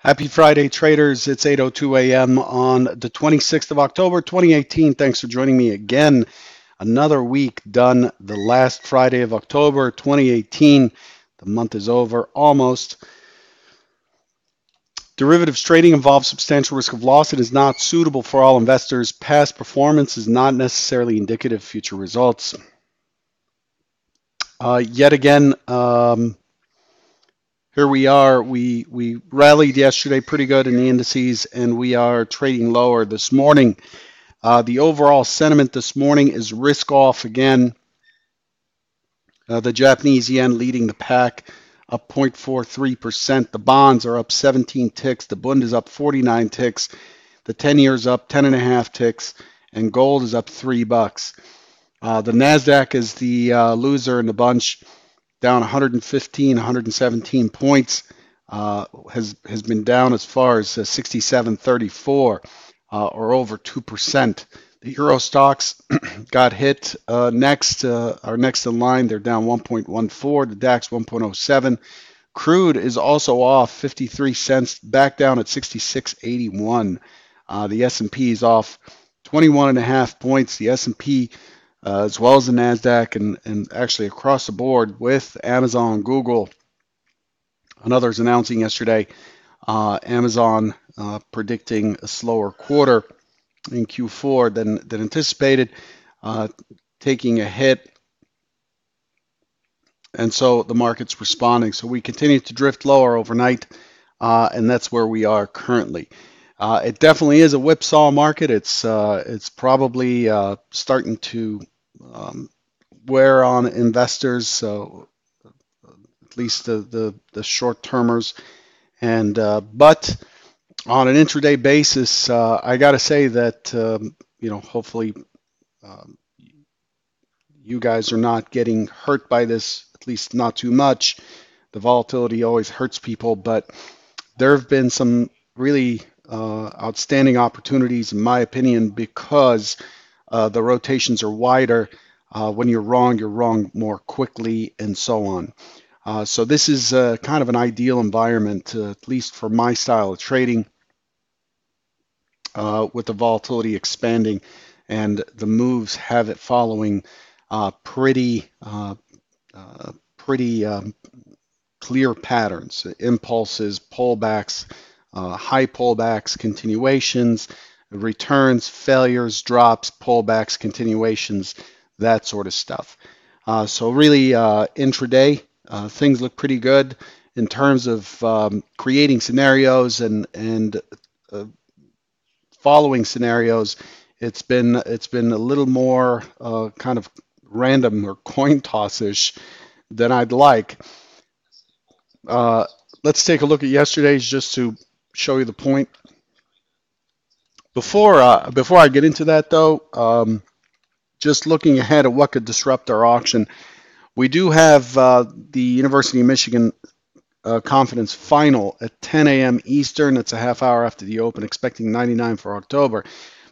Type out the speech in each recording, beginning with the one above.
Happy Friday, traders. It's 8:02 a.m. on the 26th of October, 2018. Thanks for joining me again. Another week done the last Friday of October, 2018. The month is over almost. Derivatives trading involves substantial risk of loss. It is not suitable for all investors. Past performance is not necessarily indicative of future results. Yet again, here we are. We rallied yesterday pretty good in the indices, and we are trading lower this morning. The overall sentiment this morning is risk off again. The Japanese yen leading the pack, up 0.43%. The bonds are up 17 ticks. The Bund is up 49 ticks. The 10 years up 10 and a half ticks, and gold is up $3. The Nasdaq is the loser in the bunch, down 115, 117 points. Has been down as far as 67.34, or over 2%. The Euro stocks got hit next, are next in line. They're down 1.14. The DAX 1.07. Crude is also off 53 cents, back down at 66.81. The S&P is off 21 and a half points. The S&P, as well as the Nasdaq, and actually across the board with Amazon, Google, and others announcing yesterday. Amazon predicting a slower quarter in Q4 than anticipated, taking a hit, and so the market's responding. So we continue to drift lower overnight, and that's where we are currently. It definitely is a whipsaw market. It's probably starting to wear on investors, so at least the short termers. And but on an intraday basis, I got to say that hopefully um, you guys are not getting hurt by this, at least not too much. The volatility always hurts people, but there have been some really outstanding opportunities, in my opinion, because the rotations are wider. When you're wrong more quickly, and so on. So this is kind of an ideal environment, at least for my style of trading, with the volatility expanding and the moves have it following pretty clear patterns, impulses, pullbacks, high pullbacks, continuations, returns, failures, drops, pullbacks, continuations, that sort of stuff. So really, intraday, things look pretty good in terms of creating scenarios and uh, following scenarios. It's been a little more kind of random or coin tossish than I'd like. Uh, let's take a look at yesterday's just to show you the point. Before I get into that though, just looking ahead at what could disrupt our auction, we do have the University of Michigan confidence final at 10 a.m. Eastern. It's a half hour after the open, expecting 99 for October.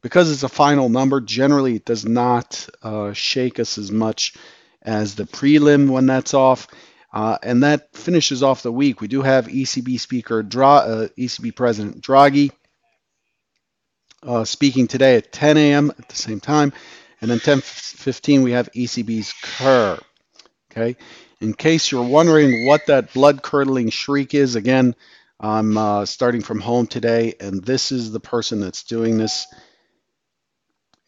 Because it's a final number, generally it does not shake us as much as the prelim when that's off. And that finishes off the week. We do have ECB President Draghi speaking today at 10 a.m. at the same time. And then 10:15 we have ECB's Kerr. Okay. In case you're wondering what that blood-curdling shriek is, again, I'm starting from home today, and this is the person that's doing this.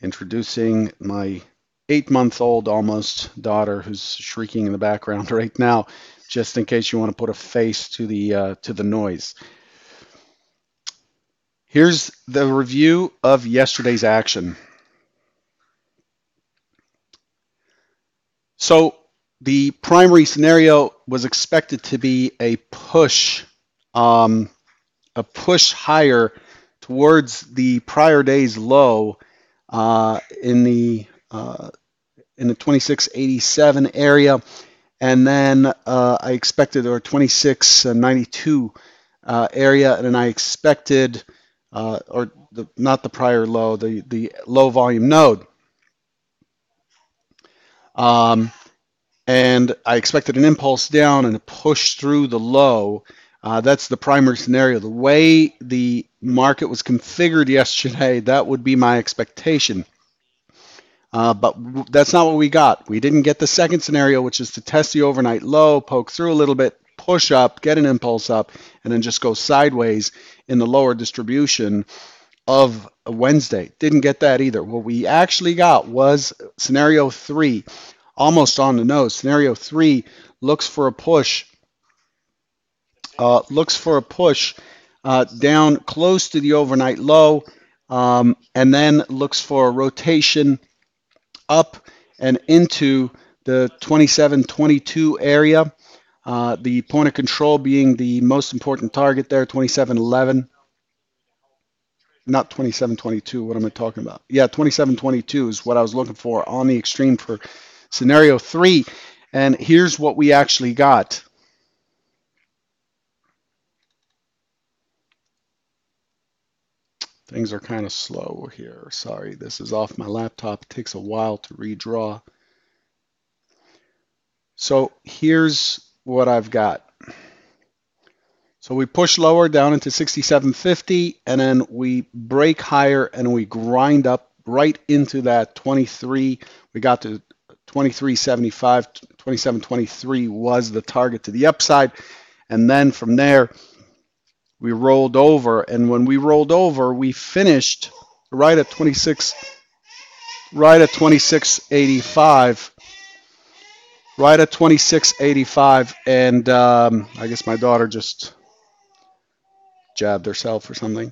Introducing my 8-month-old almost daughter who's shrieking in the background right now, just in case you want to put a face to the noise. Here's the review of yesterday's action. So the primary scenario was expected to be um, a push higher towards the prior day's low in the 2687 area, and then I expected, or 2692 area, and then I expected, not the prior low, the low volume node. Um, and I expected an impulse down and a push through the low, That's the primary scenario. The way the market was configured yesterday, that would be my expectation. But that's not what we got. We didn't get the second scenario, which is to test the overnight low, poke through a little bit, push up, get an impulse up, and then just go sideways in the lower distribution of Wednesday. Didn't get that either. What we actually got was scenario three, almost on the nose. Scenario three looks for a push, down close to the overnight low, and then looks for a rotation up and into the 27.22 area. The point of control being the most important target there, 27.11. Not 27.22. What am I talking about? Yeah, 27.22 is what I was looking for on the extreme for scenario three. And here's what we actually got. Things are kind of slow here. Sorry, this is off my laptop. It takes a while to redraw. So here's what I've got. So we push lower down into 67.50, and then we break higher and we grind up right into that 23. We got to 23.75, 27.23 was the target to the upside. And then from there, we rolled over. And when we rolled over, we finished right at 26.85. Right at 26.85. And I guess my daughter just jabbed herself or something.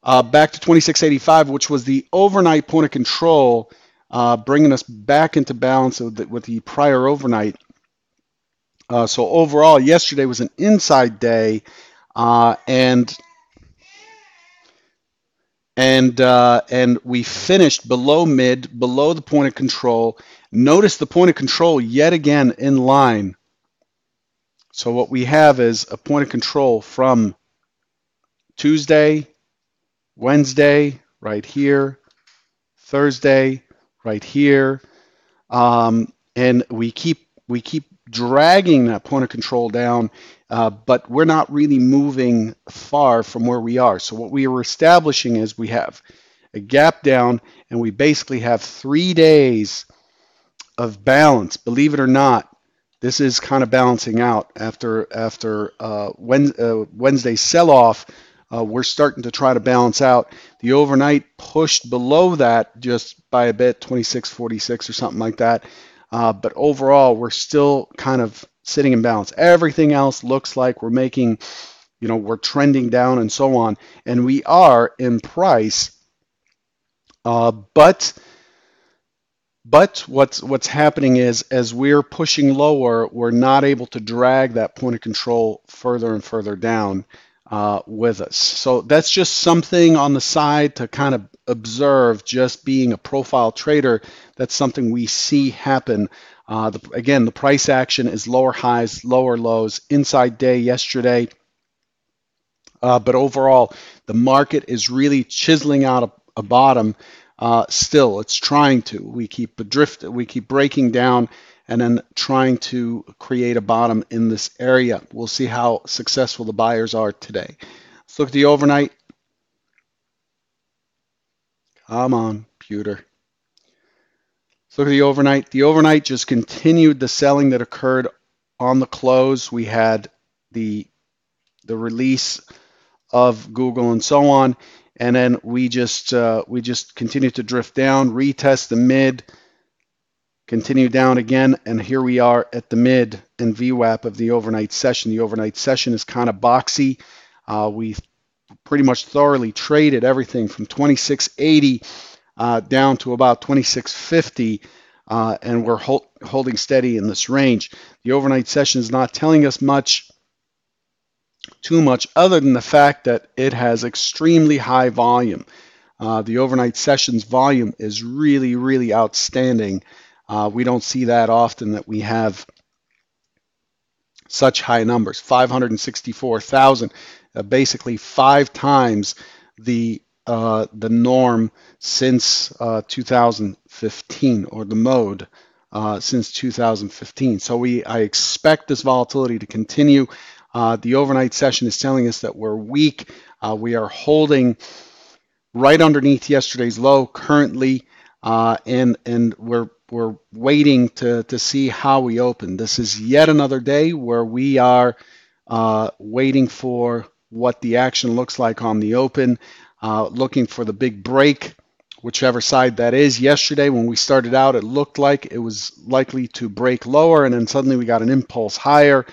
Back to 26.85, which was the overnight point of control, bringing us back into balance with the prior overnight. So overall, yesterday was an inside day, and we finished below mid, below the point of control. Notice the point of control yet again in line. So what we have is a point of control from Tuesday, Wednesday, right here, Thursday, right here, and we keep dragging that point of control down, but we're not really moving far from where we are. So what we are establishing is we have a gap down, and we basically have 3 days of balance. Believe it or not, this is kind of balancing out after Wednesday's sell-off. We're starting to try to balance out. The overnight pushed below that just by a bit, 26.46 or something like that. But overall, we're still kind of sitting in balance. Everything else looks like we're making, we're trending down and so on. And we are in price. But what's happening is as we're pushing lower, we're not able to drag that point of control further and further down with us. So that's just something on the side to kind of observe. Just being a profile trader, that's something we see happen. Again, the price action is lower highs, lower lows, inside day yesterday. But overall, the market is really chiseling out a bottom. Still, it's trying to. We keep breaking down and then trying to create a bottom in this area. We'll see how successful the buyers are today. Let's look at the overnight. Come on, computer. Let's look at the overnight. The overnight just continued the selling that occurred on the close. We had the release of Google and so on, and then we just continue to drift down, retest the mid, continue down again, and here we are at the mid and VWAP of the overnight session. The overnight session is kind of boxy. We pretty much thoroughly traded everything from 26.80 down to about 26.50, and we're holding steady in this range. The overnight session is not telling us too much other than the fact that it has extremely high volume. The overnight sessions volume is really, really outstanding. We don't see that often that we have such high numbers. 564,000, basically 5 times the norm since 2015, or the mode since 2015. So I expect this volatility to continue. The overnight session is telling us that we're weak. We are holding right underneath yesterday's low currently, and we're waiting to see how we open. This is yet another day where we are waiting for what the action looks like on the open, looking for the big break, whichever side that is. Yesterday, when we started out, it looked like it was likely to break lower, and then suddenly we got an impulse higher,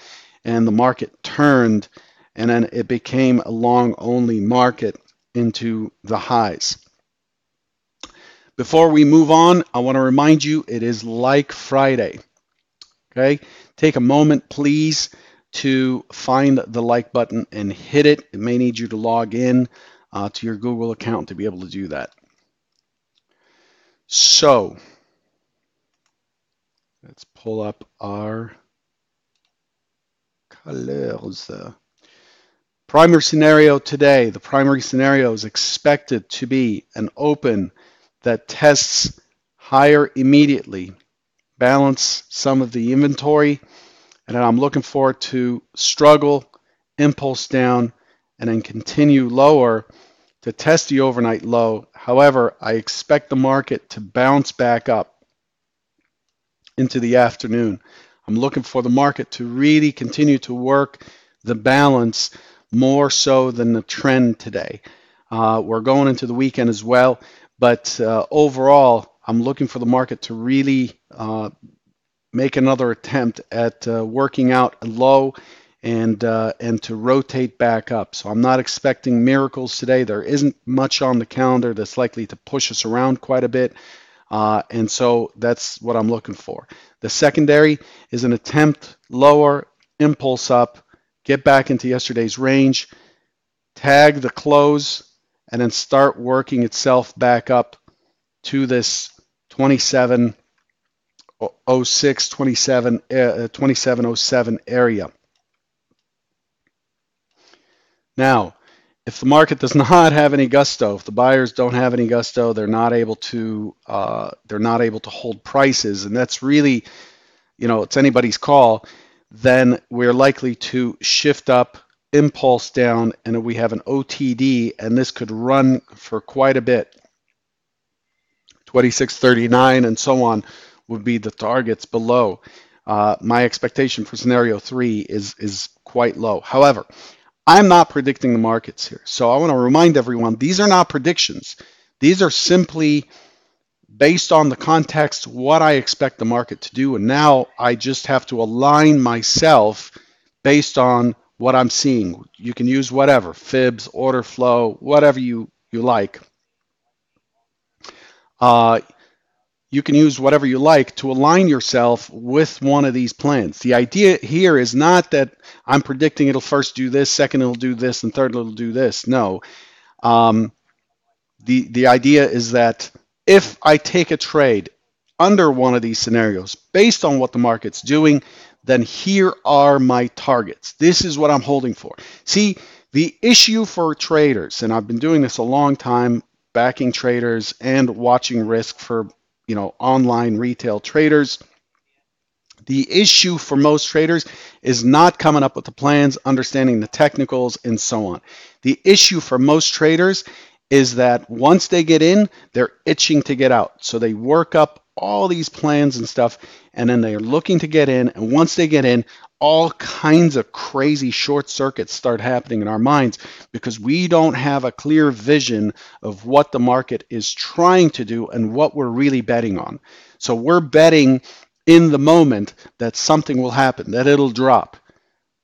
and the market turned, and then it became a long only market into the highs. Before we move on, I want to remind you it is like Friday. Okay, take a moment, please, to find the like button and hit it. It may need you to log in to your Google account to be able to do that. So let's pull up our colors. Primary scenario today. The primary scenario is expected to be an open that tests higher immediately, balance some of the inventory, and then I'm looking forward to struggle, impulse down, and then continue lower to test the overnight low. However, I expect the market to bounce back up into the afternoon. I'm looking for the market to really continue to work the balance more so than the trend today. We're going into the weekend as well, but overall, I'm looking for the market to really make another attempt at working out a low and to rotate back up. So I'm not expecting miracles today. There isn't much on the calendar that's likely to push us around quite a bit. And so that's what I'm looking for. The secondary is an attempt lower, impulse up, get back into yesterday's range, tag the close, and then start working itself back up to this 2706, 2707 area. Now, if the market does not have any gusto, if the buyers don't have any gusto, they're not able to hold prices, and that's really, it's anybody's call. Then we're likely to shift up, impulse down, and we have an OTD, and this could run for quite a bit. 2639 and so on would be the targets below. My expectation for scenario 3 is quite low. However, I'm not predicting the markets here. So I want to remind everyone, these are not predictions. These are simply based on the context, what I expect the market to do. And now I just have to align myself based on what I'm seeing. You can use whatever, fibs, order flow, whatever you like. You can use whatever you like to align yourself with one of these plans. The idea here is not that I'm predicting it'll first do this, second it'll do this, and third it'll do this. No. The idea is that if I take a trade under one of these scenarios based on what the market's doing, then here are my targets. This is what I'm holding for. See, the issue for traders, and I've been doing this a long time, backing traders and watching risk for online retail traders. The issue for most traders is not coming up with the plans, understanding the technicals, and so on. The issue for most traders is that once they get in, they're itching to get out. So they work up all these plans and stuff, and then they're looking to get in. And once they get in, all kinds of crazy short circuits start happening in our minds because we don't have a clear vision of what the market is trying to do and what we're really betting on. So we're betting in the moment that something will happen, that it'll drop.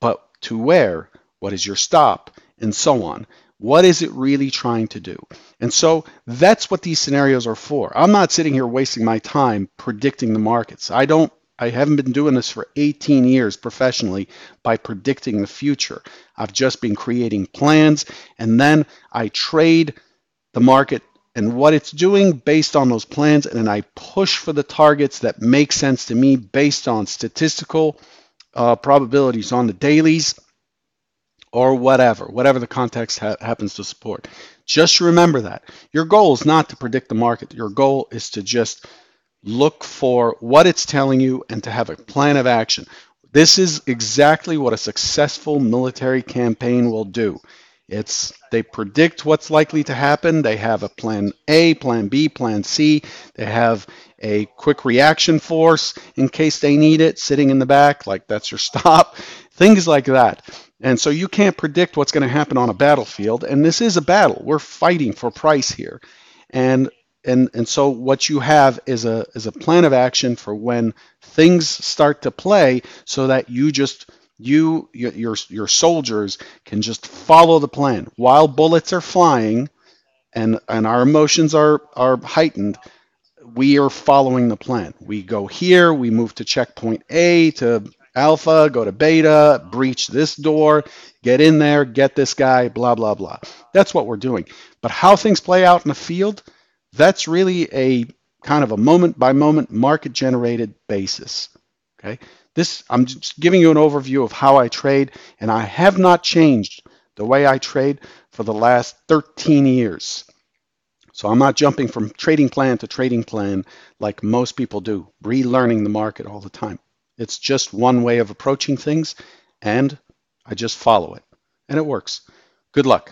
But to where? What is your stop? And so on. What is it really trying to do? And so that's what these scenarios are for. I'm not sitting here wasting my time predicting the markets. I haven't been doing this for 18 years professionally by predicting the future. I've just been creating plans, and then I trade the market and what it's doing based on those plans, and then I push for the targets that make sense to me based on statistical probabilities on the dailies or whatever the context happens to support. Just remember that. Your goal is not to predict the market. Your goal is to just look for what it's telling you and to have a plan of action. This is exactly what a successful military campaign will do. They predict what's likely to happen. They have a plan A, plan B, plan C. They have a quick reaction force in case they need it sitting in the back, like that's your stop, things like that. And so you can't predict what's going to happen on a battlefield. And this is a battle. We're fighting for price here. And so what you have is a plan of action for when things start to play, so that your soldiers can just follow the plan while bullets are flying and our emotions are heightened. We are following the plan. We go here, we move to checkpoint A, to Alpha, go to Beta, breach this door, get in there, get this guy, blah, blah, blah. That's what we're doing. But how things play out in the field, that's really a kind of a moment by moment market generated basis. Okay. I'm just giving you an overview of how I trade, and I have not changed the way I trade for the last 13 years. So I'm not jumping from trading plan to trading plan like most people do, relearning the market all the time. It's just one way of approaching things, and I just follow it, and it works. Good luck.